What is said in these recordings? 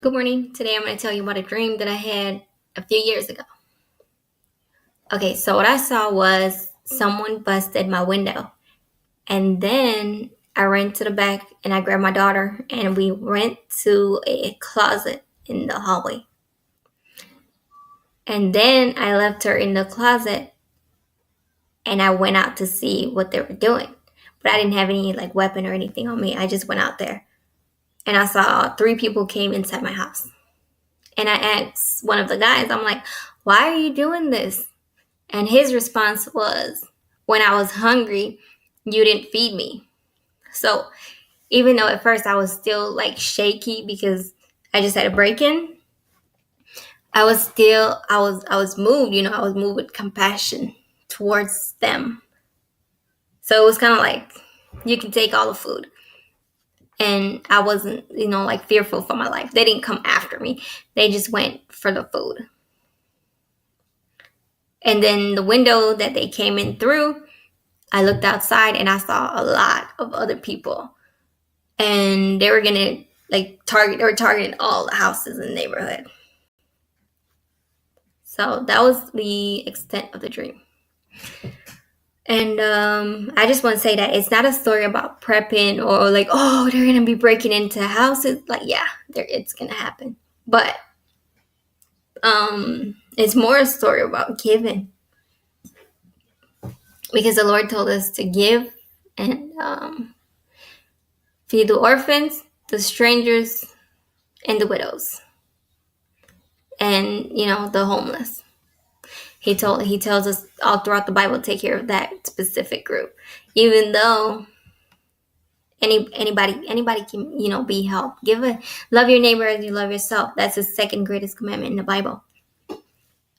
Good morning. Today I'm going to tell you about a dream that I had a few years ago. Okay, so what I saw was someone busted my window. And then I ran to the back and I grabbed my daughter and we went to a closet in the hallway. And then I left her in the closet and I went out to see what they were doing. But I didn't have any weapon or anything on me. I just went out there and I saw 3 people came inside my house. And I asked one of the guys, I'm like, why are you doing this? And his response was, when I was hungry, you didn't feed me. So even though at first I was still shaky because I just had a break-in, I was moved, I was moved with compassion towards them. So it was kind of like, you can take all the food. And I wasn't, fearful for my life. They didn't come after me. They just went for the food. And then the window that they came in through, I looked outside and I saw a lot of other people. And they were going to targeting all the houses in the neighborhood. So that was the extent of the dream. And I just want to say that it's not a story about prepping or they're going to be breaking into houses. It's going to happen. But it's more a story about giving. Because the Lord told us to give and feed the orphans, the strangers, and the widows. And, the homeless. He tells us all throughout the Bible to take care of that specific group. Even though anybody can, be helped. Love your neighbor as you love yourself. That's the second greatest commandment in the Bible.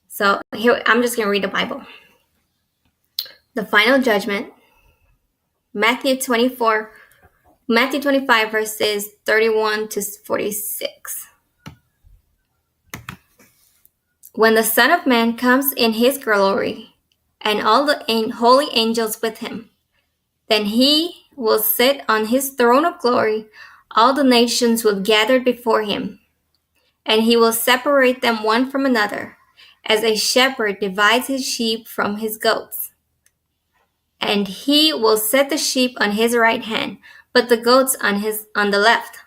So here, I'm just going to read the Bible. The final judgment, Matthew 25, verses 31 to 46. When the Son of Man comes in his glory, and all the holy angels with him, then he will sit on his throne of glory. All the nations will gather before him, and he will separate them one from another, as a shepherd divides his sheep from his goats. And he will set the sheep on his right hand, but the goats on the left.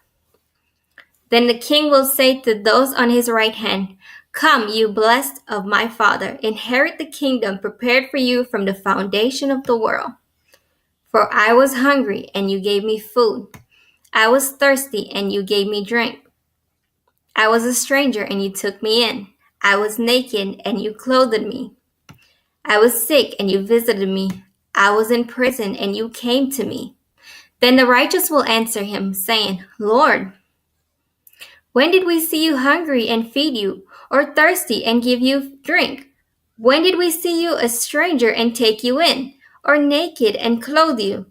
Then the king will say to those on his right hand, "Come, you blessed of my Father, inherit the kingdom prepared for you from the foundation of the world. For I was hungry, and you gave me food. I was thirsty, and you gave me drink. I was a stranger, and you took me in. I was naked, and you clothed me. I was sick, and you visited me. I was in prison, and you came to me." Then the righteous will answer him, saying, "Lord, when did we see you hungry and feed you, or thirsty and give you drink? When did we see you a stranger and take you in, or naked and clothe you?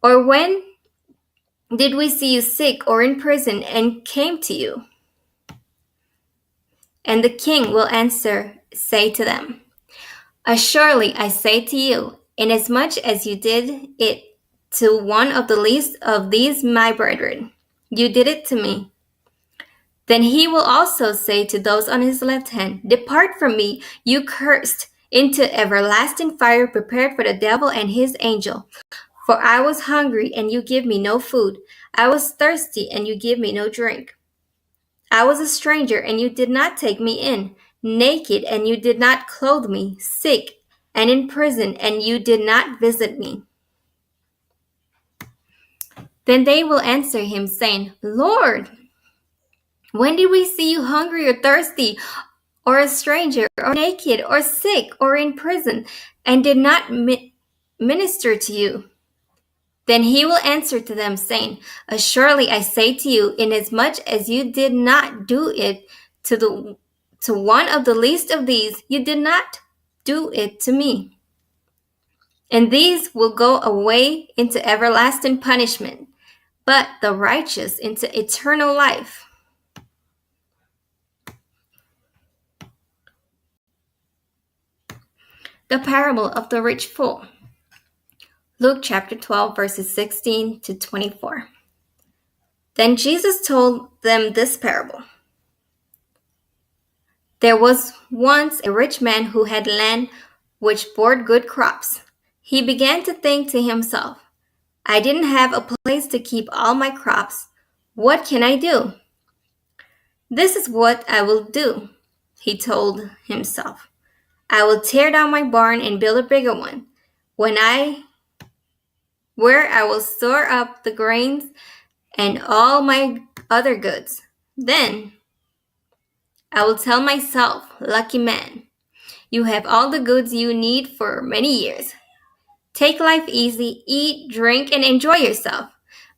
Or when did we see you sick or in prison and came to you?" And the king will say to them, "Assuredly I say to you, inasmuch as you did it to one of the least of these my brethren, you did it to me." Then he will also say to those on his left hand, "Depart from me, you cursed, into everlasting fire prepared for the devil and his angel. For I was hungry, and you give me no food. I was thirsty, and you give me no drink. I was a stranger, and you did not take me in, naked, and you did not clothe me, sick, and in prison, and you did not visit me." Then they will answer him, saying, "Lord, when did we see you hungry or thirsty, or a stranger, or naked, or sick, or in prison, and did not minister to you?" Then he will answer to them, saying, "Assuredly I say to you, inasmuch as you did not do it to one of the least of these, you did not do it to me." And these will go away into everlasting punishment, but the righteous into eternal life. The parable of the rich fool. Luke chapter 12, verses 16 to 24. Then Jesus told them this parable. There was once a rich man who had land which bore good crops. He began to think to himself, I didn't have a place to keep all my crops. What can I do? This is what I will do, he told himself. I will tear down my barn and build a bigger one, where I will store up the grains and all my other goods. Then I will tell myself, lucky man, you have all the goods you need for many years. Take life easy, eat, drink, and enjoy yourself.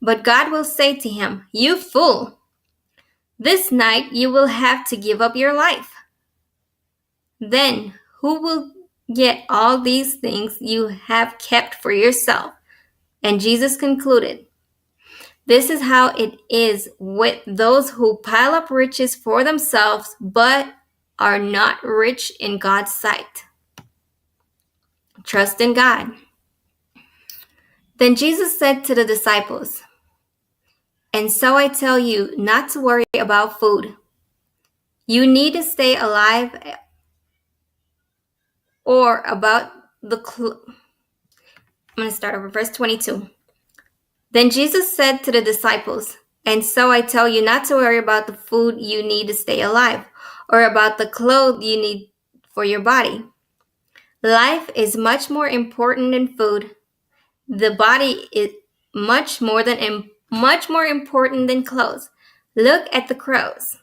But God will say to him, you fool, this night you will have to give up your life. Then who will get all these things you have kept for yourself? And Jesus concluded, this is how it is with those who pile up riches for themselves, but are not rich in God's sight. Trust in God. Then Jesus said to the disciples, and so I tell you not to worry about food. You need to stay alive or about the I'm going to start over verse 22. Then Jesus said to the disciples, and so I tell you not to worry about the food you need to stay alive or about the clothes you need for your body. Life is much more important than food. The body is much more important than clothes. Look at the crows.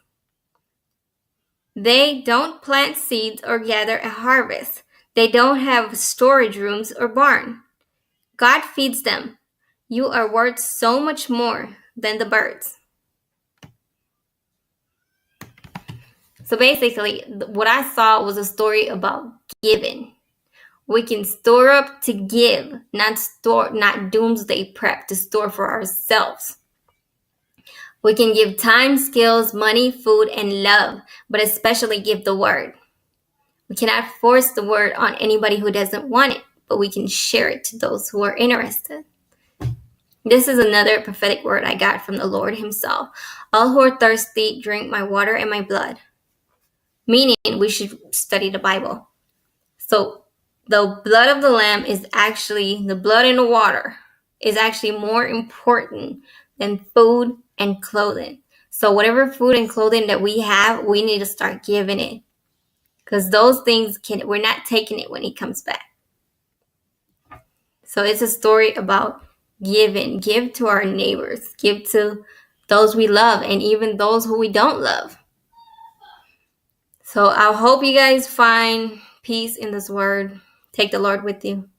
They don't plant seeds or gather a harvest. They don't have storage rooms or barn. God feeds them. You are worth so much more than the birds. So basically, what I saw was a story about giving. We can store up to give, not doomsday prep to store for ourselves. We can give time, skills, money, food, and love, but especially give the word. We cannot force the word on anybody who doesn't want it, but we can share it to those who are interested. This is another prophetic word I got from the Lord himself. All who are thirsty, drink my water and my blood. Meaning we should study the Bible. So the blood of the lamb is actually, the blood in the water is actually more important than food and clothing. So whatever food and clothing that we have, we need to start giving it. Because those things we're not taking it when he comes back. So it's a story about giving. Give to our neighbors. Give to those we love and even those who we don't love. So I hope you guys find peace in this word. Take the Lord with you.